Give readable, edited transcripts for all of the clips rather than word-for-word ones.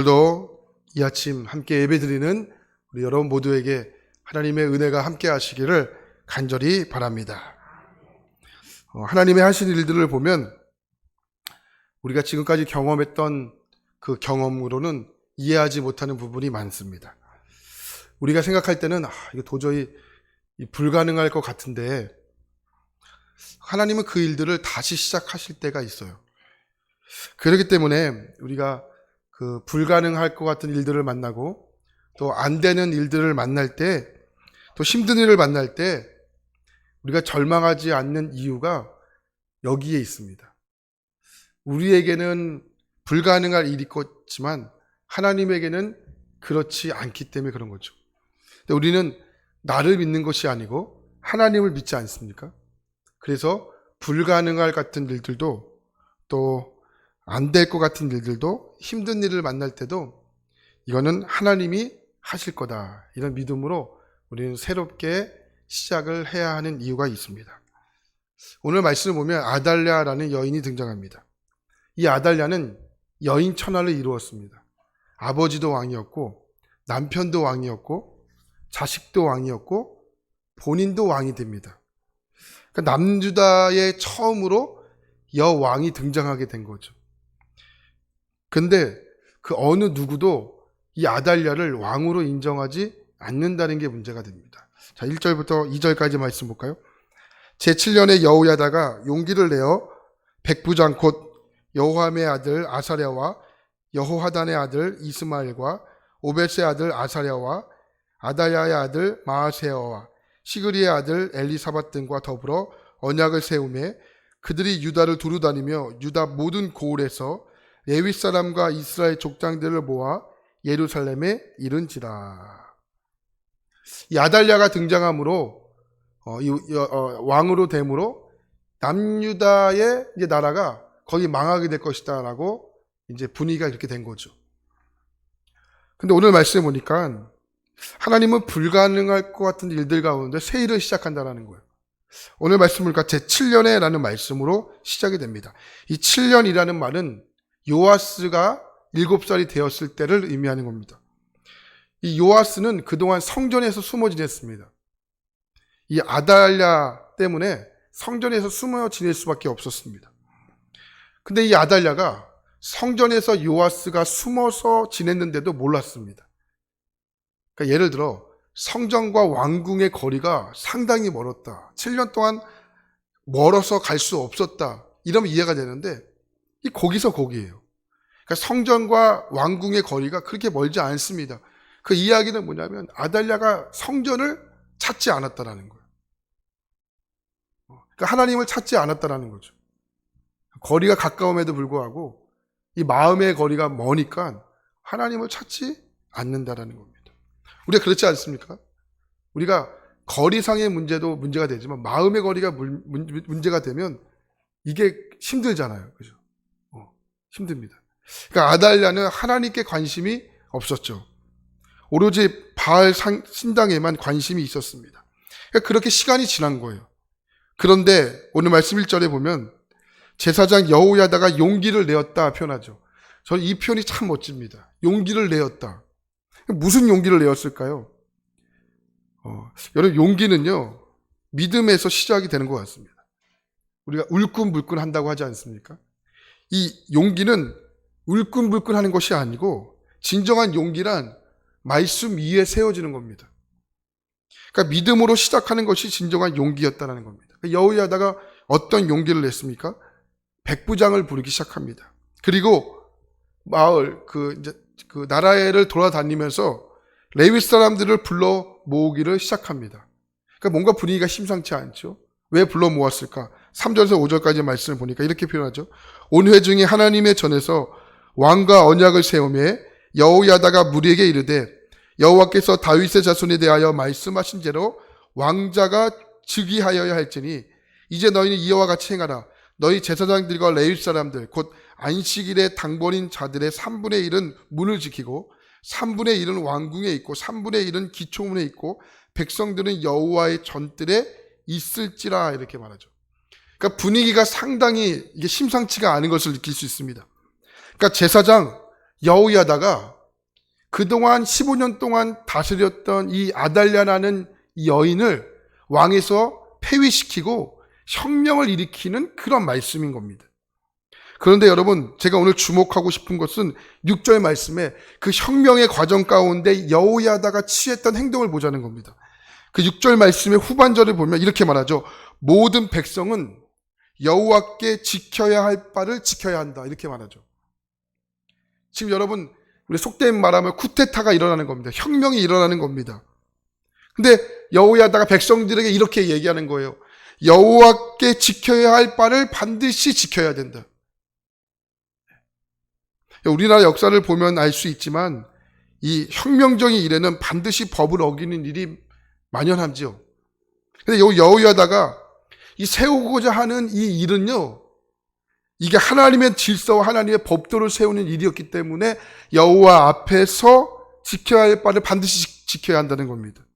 오늘도 이 아침 함께 예배드리는 우리 여러분 모두에게 하나님의 은혜가 함께 하시기를 간절히 바랍니다. 하나님의 하신 일들을 보면 우리가 지금까지 경험했던 그 경험으로는 이해하지 못하는 부분이 많습니다. 우리가 생각할 때는 이거 도저히 불가능할 것 같은데 하나님은 그 일들을 다시 시작하실 때가 있어요. 그렇기 때문에 우리가 그 불가능할 것 같은 일들을 만나고 또 안 되는 일들을 만날 때 또 힘든 일을 만날 때 우리가 절망하지 않는 이유가 여기에 있습니다. 우리에게는 불가능할 일이 있지만 하나님에게는 그렇지 않기 때문에 그런 거죠. 근데 우리는 나를 믿는 것이 아니고 하나님을 믿지 않습니까? 그래서 불가능할 같은 일들도 또 안 될 것 같은 일들도 힘든 일을 만날 때도 이거는 하나님이 하실 거다. 이런 믿음으로 우리는 새롭게 시작을 해야 하는 이유가 있습니다. 오늘 말씀을 보면 아달랴라는 여인이 등장합니다. 이 아달랴는 여인 천하를 이루었습니다. 아버지도 왕이었고 남편도 왕이었고 자식도 왕이었고 본인도 왕이 됩니다. 그러니까 남유다의 처음으로 여왕이 등장하게 된 거죠. 근데 그 어느 누구도 이 아달랴를 왕으로 인정하지 않는다는 게 문제가 됩니다. 자, 1절부터 2절까지 말씀 볼까요? 제7년에 여호야다가 용기를 내어 백부장 곧 여호함의 아들 아사랴와 여호하단의 아들 이스마엘과 오벳의 아들 아사랴와 아다야의 아들 마아세어와 시그리의 아들 엘리사밧 등과 더불어 언약을 세우매 그들이 유다를 두루다니며 유다 모든 고을에서 레위 사람과 이스라엘 족장들을 모아 예루살렘에 이른지라. 이 아달랴가 등장함으로 왕으로 됨으로 남유다의 이제 나라가 거의 망하게 될 것이다라고 이제 분위기가 이렇게 된 거죠. 근데 오늘 말씀해 보니까 하나님은 불가능할 것 같은 일들 가운데 새 일을 시작한다라는 거예요. 오늘 말씀을 보니까 제7년에라는 말씀으로 시작이 됩니다. 이 7년이라는 말은 요아스가 7살이 되었을 때를 의미하는 겁니다. 이 요아스는 그동안 성전에서 숨어 지냈습니다. 이 아달랴 때문에 성전에서 숨어 지낼 수밖에 없었습니다. 근데 이 아달랴가 성전에서 요아스가 숨어서 지냈는데도 몰랐습니다. 그러니까 예를 들어 성전과 왕궁의 거리가 상당히 멀었다. 7년 동안 멀어서 갈 수 없었다. 이러면 이해가 되는데 이 거기서 거기예요. 그러니까 성전과 왕궁의 거리가 그렇게 멀지 않습니다. 그 이야기는 뭐냐면 아달랴가 성전을 찾지 않았다라는 거예요. 그러니까 하나님을 찾지 않았다라는 거죠. 거리가 가까움에도 불구하고 이 마음의 거리가 머니까 하나님을 찾지 않는다라는 겁니다. 우리가 그렇지 않습니까? 우리가 거리상의 문제도 문제가 되지만 마음의 거리가 문제가 되면 이게 힘들잖아요. 그죠? 힘듭니다. 그러니까 아달랴는 하나님께 관심이 없었죠. 오로지 바알 신당에만 관심이 있었습니다. 그러니까 그렇게 시간이 지난 거예요. 그런데 오늘 말씀 1절에 보면 제사장 여호야다가 용기를 내었다 표현하죠. 저는 이 표현이 참 멋집니다. 용기를 내었다. 무슨 용기를 내었을까요? 여러분 용기는요 믿음에서 시작이 되는 것 같습니다. 우리가 울끈불끈 한다고 하지 않습니까? 이 용기는 울끈불끈 하는 것이 아니고 진정한 용기란 말씀 위에 세워지는 겁니다. 그러니까 믿음으로 시작하는 것이 진정한 용기였다는 겁니다. 여호야다가 어떤 용기를 냈습니까? 백부장을 부르기 시작합니다. 그리고 마을 그 나라를 돌아다니면서 레위 사람들을 불러 모으기를 시작합니다. 그러니까 뭔가 분위기가 심상치 않죠. 왜 불러 모았을까? 3절에서 5절까지 말씀을 보니까 이렇게 표현하죠. 온 회중이 하나님의 전에서 왕과 언약을 세우며 여호야다가 무리에게 이르되 여호와께서 다윗의 자손에 대하여 말씀하신 대로 왕자가 즉위하여야 할지니 이제 너희는 이와 같이 행하라. 너희 제사장들과 레위 사람들 곧 안식일에 당번인 자들의 3분의 1은 문을 지키고 3분의 1은 왕궁에 있고 3분의 1은 기초문에 있고 백성들은 여호와의 전뜰에 있을지라 이렇게 말하죠. 그러니까 분위기가 상당히 이게 심상치가 않은 것을 느낄 수 있습니다. 그러니까 제사장 여호야다가 그동안 15년 동안 다스렸던 이 아달랴라는 이 여인을 왕에서 폐위시키고 혁명을 일으키는 그런 말씀인 겁니다. 그런데 여러분, 제가 오늘 주목하고 싶은 것은 6절 말씀에 그 혁명의 과정 가운데 여호야다가 취했던 행동을 보자는 겁니다. 그 6절 말씀의 후반절을 보면 이렇게 말하죠. 모든 백성은 여호와께 지켜야 할 바를 지켜야 한다. 이렇게 말하죠. 지금 여러분, 우리 속된 말하면 쿠데타가 일어나는 겁니다. 혁명이 일어나는 겁니다. 근데 여호야다가 백성들에게 이렇게 얘기하는 거예요. 여호와께 지켜야 할 바를 반드시 지켜야 된다. 우리나라 역사를 보면 알 수 있지만 이 혁명적인 일에는 반드시 법을 어기는 일이 만연하지요. 근데 여호야다가 이 세우고자 하는 이 일은요, 이게 하나님의 질서와 하나님의 법도를 세우는 일이었기 때문에 여호와 앞에서 지켜야 할 바를 반드시 지켜야 한다는 겁니다.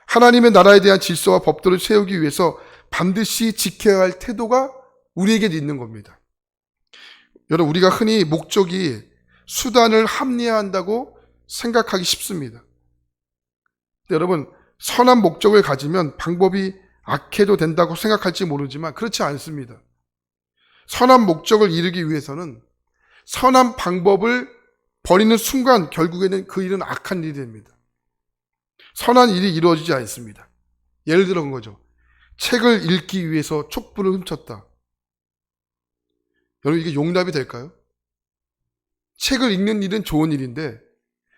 하나님의 나라에 대한 질서와 법도를 세우기 위해서 반드시 지켜야 할 태도가 우리에게 있는 겁니다. 여러분, 우리가 흔히 목적이 수단을 합리화한다고 생각하기 쉽습니다. 근데 여러분, 선한 목적을 가지면 방법이 악해도 된다고 생각할지 모르지만 그렇지 않습니다. 선한 목적을 이루기 위해서는 선한 방법을 버리는 순간 결국에는 그 일은 악한 일이 됩니다. 선한 일이 이루어지지 않습니다. 예를 들어 본 거죠. 책을 읽기 위해서 촛불을 훔쳤다. 여러분, 이게 용납이 될까요? 책을 읽는 일은 좋은 일인데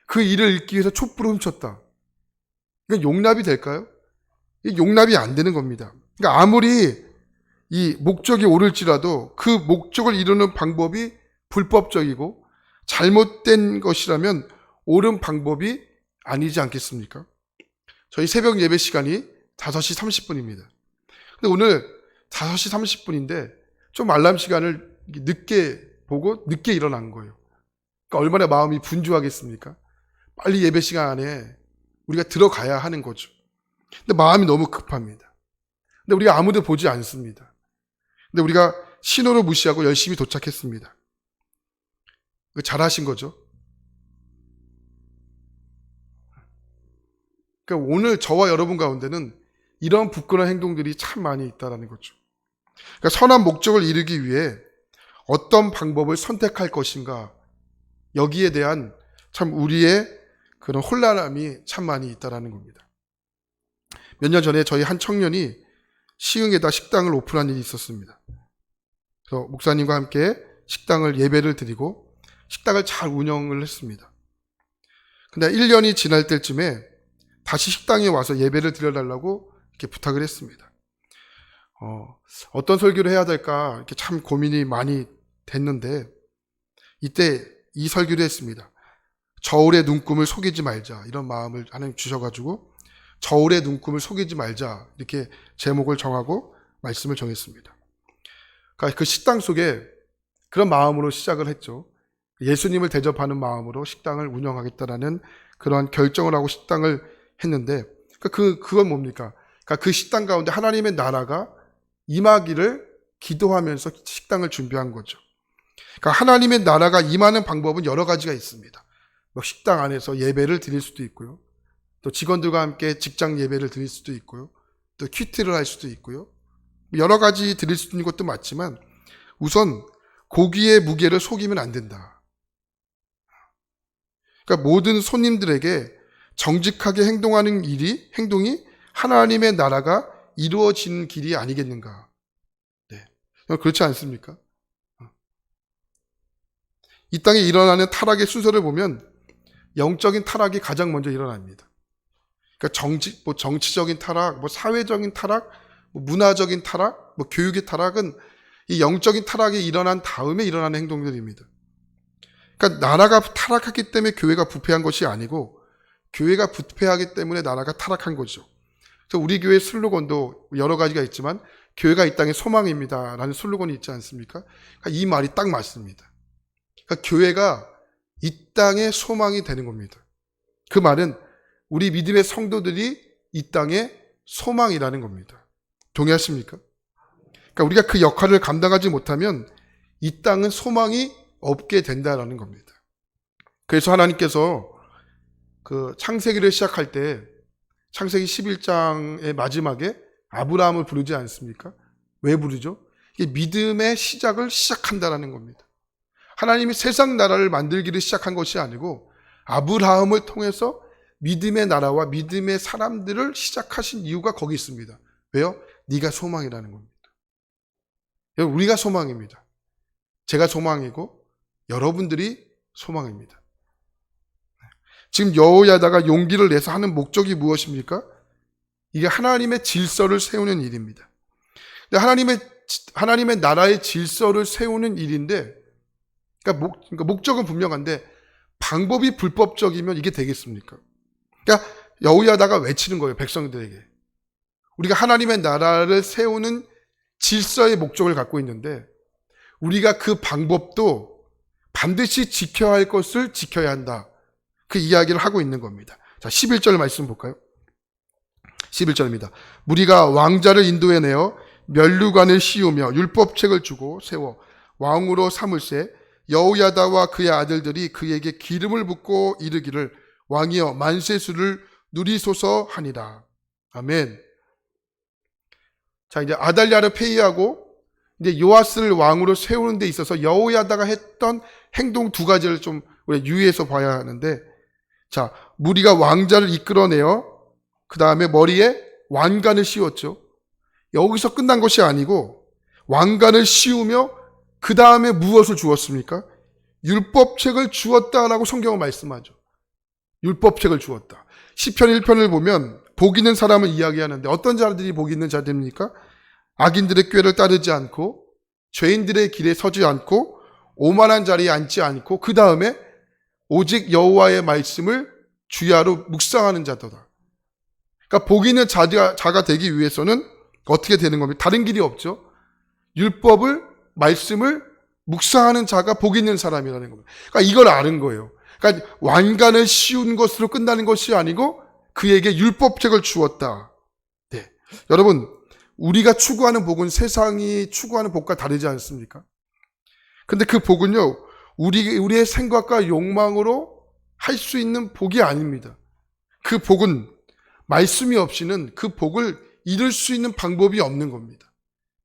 그 일을 읽기 위해서 촛불을 훔쳤다. 이건 용납이 될까요? 이게 용납이 안 되는 겁니다. 그러니까 아무리 이 목적이 옳을지라도 그 목적을 이루는 방법이 불법적이고 잘못된 것이라면 옳은 방법이 아니지 않겠습니까? 저희 새벽 예배 시간이 5시 30분입니다. 근데 오늘 5시 30분인데 좀 알람 시간을 늦게 보고 늦게 일어난 거예요. 그러니까 얼마나 마음이 분주하겠습니까? 빨리 예배 시간 안에 우리가 들어가야 하는 거죠. 근데 마음이 너무 급합니다. 근데 우리가 아무도 보지 않습니다. 근데 우리가 신호를 무시하고 열심히 도착했습니다. 잘하신 거죠. 그러니까 오늘 저와 여러분 가운데는 이런 부끄러운 행동들이 참 많이 있다는 거죠. 그러니까 선한 목적을 이루기 위해 어떤 방법을 선택할 것인가, 여기에 대한 참 우리의 그런 혼란함이 참 많이 있다는 겁니다. 몇 년 전에 저희 한 청년이 시흥에다 식당을 오픈한 일이 있었습니다. 그래서 목사님과 함께 식당을 예배를 드리고 식당을 잘 운영을 했습니다. 근데 1년이 지날 때쯤에 다시 식당에 와서 예배를 드려달라고 이렇게 부탁을 했습니다. 어떤 설교를 해야 될까 이렇게 참 고민이 많이 됐는데 이때 이 설교를 했습니다. 저울의 눈금을 속이지 말자, 이런 마음을 하나님 주셔가지고 저울의 눈금을 속이지 말자 이렇게 제목을 정하고 말씀을 정했습니다. 그러니까 그 식당 속에 그런 마음으로 시작을 했죠. 예수님을 대접하는 마음으로 식당을 운영하겠다라는 그러한 결정을 하고 식당을 했는데 그건 뭡니까? 그러니까 그 식당 가운데 하나님의 나라가 임하기를 기도하면서 식당을 준비한 거죠. 그러니까 하나님의 나라가 임하는 방법은 여러 가지가 있습니다. 식당 안에서 예배를 드릴 수도 있고요. 또 직원들과 함께 직장 예배를 드릴 수도 있고요. 또 큐티를 할 수도 있고요. 여러 가지 드릴 수 있는 것도 맞지만 우선 고기의 무게를 속이면 안 된다. 그러니까 모든 손님들에게 정직하게 행동하는 행동이 하나님의 나라가 이루어지는 길이 아니겠는가. 네. 그렇지 않습니까? 이 땅에 일어나는 타락의 순서를 보면 영적인 타락이 가장 먼저 일어납니다. 그러니까 정치적인 타락, 사회적인 타락, 문화적인 타락, 교육의 타락은 이 영적인 타락이 일어난 다음에 일어나는 행동들입니다. 그러니까 나라가 타락했기 때문에 교회가 부패한 것이 아니고 교회가 부패하기 때문에 나라가 타락한 거죠. 그래서 우리 교회 슬로건도 여러 가지가 있지만 교회가 이 땅의 소망입니다 라는 슬로건이 있지 않습니까? 그러니까 이 말이 딱 맞습니다. 그러니까 교회가 이 땅의 소망이 되는 겁니다. 그 말은 우리 믿음의 성도들이 이 땅의 소망이라는 겁니다. 동의하십니까? 그러니까 우리가 그 역할을 감당하지 못하면 이 땅은 소망이 없게 된다라는 겁니다. 그래서 하나님께서 그 창세기를 시작할 때 창세기 11장의 마지막에 아브라함을 부르지 않습니까? 왜 부르죠? 이게 믿음의 시작을 시작한다라는 겁니다. 하나님이 세상 나라를 만들기를 시작한 것이 아니고 아브라함을 통해서 믿음의 나라와 믿음의 사람들을 시작하신 이유가 거기 있습니다. 왜요? 네가 소망이라는 겁니다. 여러분, 우리가 소망입니다. 제가 소망이고 여러분들이 소망입니다. 지금 여호야다가 용기를 내서 하는 목적이 무엇입니까? 이게 하나님의 질서를 세우는 일입니다. 하나님의 나라의 질서를 세우는 일인데, 그러니까 목적은 분명한데 방법이 불법적이면 이게 되겠습니까? 그러니까 여호야다가 외치는 거예요, 백성들에게. 우리가 하나님의 나라를 세우는 질서의 목적을 갖고 있는데 우리가 그 방법도 반드시 지켜야 할 것을 지켜야 한다. 그 이야기를 하고 있는 겁니다. 자, 11절 말씀 볼까요? 11절입니다. 무리가 왕자를 인도해내어 면류관을 씌우며 율법책을 주고 세워 왕으로 삼을세 여호야다와 그의 아들들이 그에게 기름을 붓고 이르기를 왕이여 만세수를 누리소서 하니라. 아멘. 자, 이제 아달랴를 폐위하고 이제 요아스를 왕으로 세우는 데 있어서 여호야다가 했던 행동 두 가지를 좀 우리가 유의해서 봐야 하는데, 자, 무리가 왕자를 이끌어내어 그 다음에 머리에 왕관을 씌웠죠. 여기서 끝난 것이 아니고 왕관을 씌우며 그 다음에 무엇을 주었습니까? 율법책을 주었다라고 성경은 말씀하죠. 율법책을 주었다. 시편 1편을 보면 복 있는 사람을 이야기하는데 어떤 자들이 복 있는 자들입니까? 악인들의 꾀를 따르지 않고 죄인들의 길에 서지 않고 오만한 자리에 앉지 않고 그 다음에 오직 여호와의 말씀을 주야로 묵상하는 자도다. 그러니까 복 있는 자가 되기 위해서는 어떻게 되는 겁니까? 다른 길이 없죠. 율법을 말씀을 묵상하는 자가 복 있는 사람이라는 겁니다. 그러니까 이걸 아는 거예요. 그러니까 왕관을 씌운 것으로 끝나는 것이 아니고 그에게 율법책을 주었다. 네. 여러분, 우리가 추구하는 복은 세상이 추구하는 복과 다르지 않습니까? 근데 그 복은요, 우리의 생각과 욕망으로 할 수 있는 복이 아닙니다. 그 복은 말씀이 없이는 그 복을 이룰 수 있는 방법이 없는 겁니다.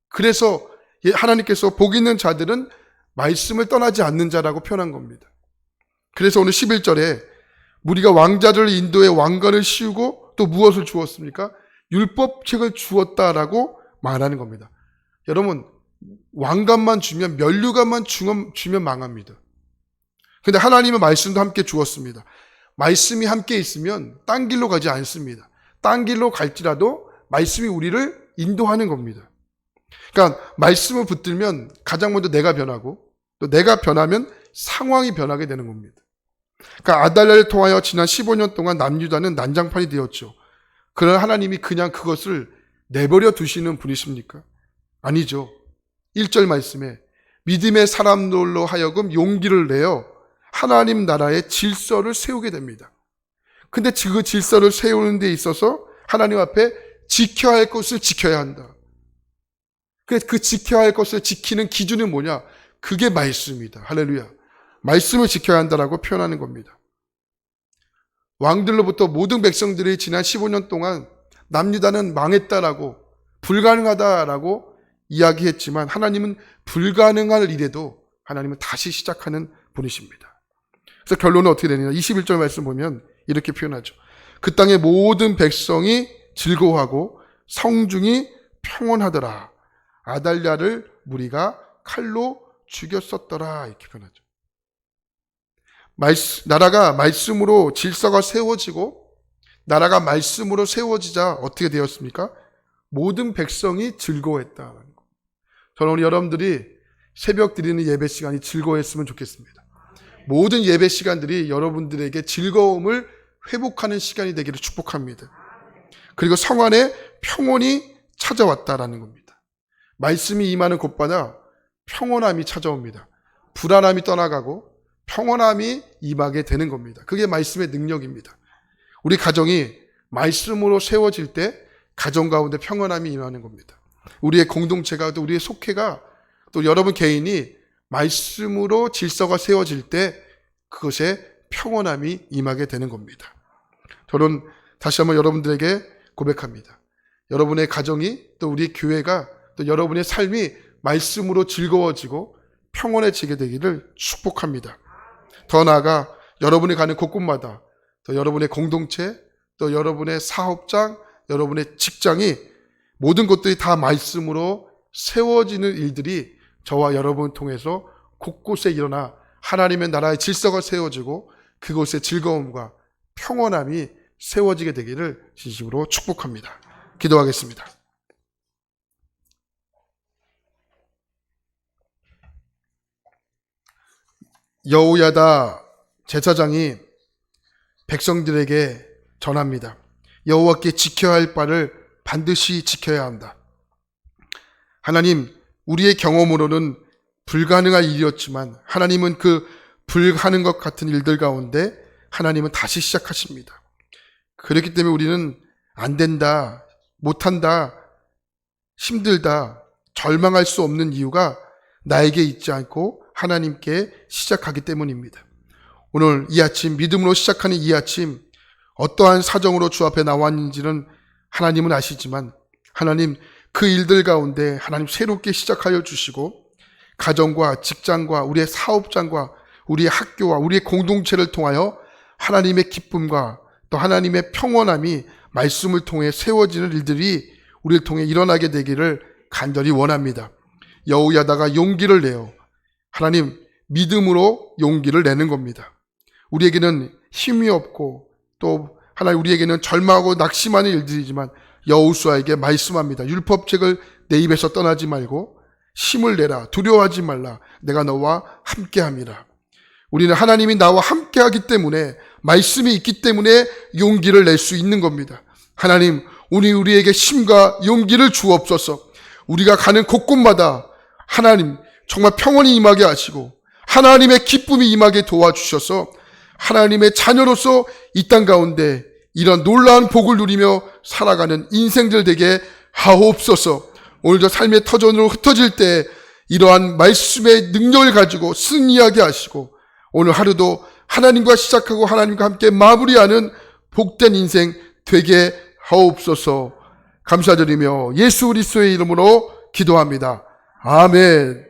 그래서 하나님께서 복 있는 자들은 말씀을 떠나지 않는 자라고 표현한 겁니다. 그래서 오늘 11절에 우리가 왕자를 인도해 왕관을 씌우고 또 무엇을 주었습니까? 율법책을 주었다라고 말하는 겁니다. 여러분, 왕관만 주면, 면류관만 주면 망합니다. 근데 하나님의 말씀도 함께 주었습니다. 말씀이 함께 있으면 딴 길로 가지 않습니다. 딴 길로 갈지라도 말씀이 우리를 인도하는 겁니다. 그러니까 말씀을 붙들면 가장 먼저 내가 변하고 또 내가 변하면 상황이 변하게 되는 겁니다. 그러니까 아달랴를 통하여 지난 15년 동안 남유다는 난장판이 되었죠. 그러나 하나님이 그냥 그것을 내버려 두시는 분이십니까? 아니죠. 1절 말씀에 믿음의 사람들로 하여금 용기를 내어 하나님 나라의 질서를 세우게 됩니다. 근데 그 질서를 세우는 데 있어서 하나님 앞에 지켜야 할 것을 지켜야 한다. 그 지켜야 할 것을 지키는 기준은 뭐냐? 그게 말씀이다. 할렐루야. 말씀을 지켜야 한다라고 표현하는 겁니다. 왕들로부터 모든 백성들이 지난 15년 동안 남유다는 망했다라고, 불가능하다라고 이야기했지만 하나님은 불가능할 일에도 하나님은 다시 시작하는 분이십니다. 그래서 결론은 어떻게 되느냐? 21절 말씀 보면 이렇게 표현하죠. 그 땅의 모든 백성이 즐거워하고 성중이 평온하더라. 아달랴를 무리가 칼로 죽였었더라. 이렇게 표현하죠. 나라가 말씀으로 질서가 세워지고 나라가 말씀으로 세워지자 어떻게 되었습니까? 모든 백성이 즐거워했다는 거. 저는 오늘 여러분들이 새벽 드리는 예배 시간이 즐거워했으면 좋겠습니다. 모든 예배 시간들이 여러분들에게 즐거움을 회복하는 시간이 되기를 축복합니다. 그리고 성 안에 평온이 찾아왔다라는 겁니다. 말씀이 임하는 곳마다 평온함이 찾아옵니다. 불안함이 떠나가고 평온함이 임하게 되는 겁니다. 그게 말씀의 능력입니다. 우리 가정이 말씀으로 세워질 때 가정 가운데 평온함이 임하는 겁니다. 우리의 공동체가 또 우리의 속회가 또 여러분 개인이 말씀으로 질서가 세워질 때 그것에 평온함이 임하게 되는 겁니다. 저는 다시 한번 여러분들에게 고백합니다. 여러분의 가정이 또 우리 교회가 또 여러분의 삶이 말씀으로 즐거워지고 평온해지게 되기를 축복합니다. 더 나아가 여러분이 가는 곳곳마다 또 여러분의 공동체, 또 여러분의 사업장, 여러분의 직장이 모든 것들이 다 말씀으로 세워지는 일들이 저와 여러분을 통해서 곳곳에 일어나 하나님의 나라의 질서가 세워지고 그곳에 즐거움과 평온함이 세워지게 되기를 진심으로 축복합니다. 기도하겠습니다. 여호야다 제사장이 백성들에게 전합니다. 여호와께 지켜야 할 바를 반드시 지켜야 한다. 하나님, 우리의 경험으로는 불가능할 일이었지만 하나님은 그 불가능한 것 같은 일들 가운데 하나님은 다시 시작하십니다. 그렇기 때문에 우리는 안 된다, 못한다, 힘들다, 절망할 수 없는 이유가 나에게 있지 않고 하나님께 시작하기 때문입니다. 오늘 이 아침, 믿음으로 시작하는 이 아침, 어떠한 사정으로 주 앞에 나왔는지는 하나님은 아시지만 하나님 그 일들 가운데 하나님 새롭게 시작하여 주시고 가정과 직장과 우리의 사업장과 우리의 학교와 우리의 공동체를 통하여 하나님의 기쁨과 또 하나님의 평온함이 말씀을 통해 세워지는 일들이 우리를 통해 일어나게 되기를 간절히 원합니다. 여호야다가 용기를 내요. 하나님 믿음으로 용기를 내는 겁니다. 우리에게는 힘이 없고 또 하나님 우리에게는 절망하고 낙심하는 일들이지만 여호수아에게 말씀합니다. 율법책을 내 입에서 떠나지 말고 힘을 내라, 두려워하지 말라, 내가 너와 함께함이라. 우리는 하나님이 나와 함께하기 때문에 말씀이 있기 때문에 용기를 낼 수 있는 겁니다. 하나님 우리에게 힘과 용기를 주옵소서. 우리가 가는 곳곳마다 하나님 정말 평온이 임하게 하시고 하나님의 기쁨이 임하게 도와주셔서 하나님의 자녀로서 이 땅 가운데 이런 놀라운 복을 누리며 살아가는 인생들 되게 하옵소서. 오늘도 삶의 터전으로 흩어질 때 이러한 말씀의 능력을 가지고 승리하게 하시고 오늘 하루도 하나님과 시작하고 하나님과 함께 마무리하는 복된 인생 되게 하옵소서. 감사드리며 예수 그리스도의 이름으로 기도합니다. 아멘.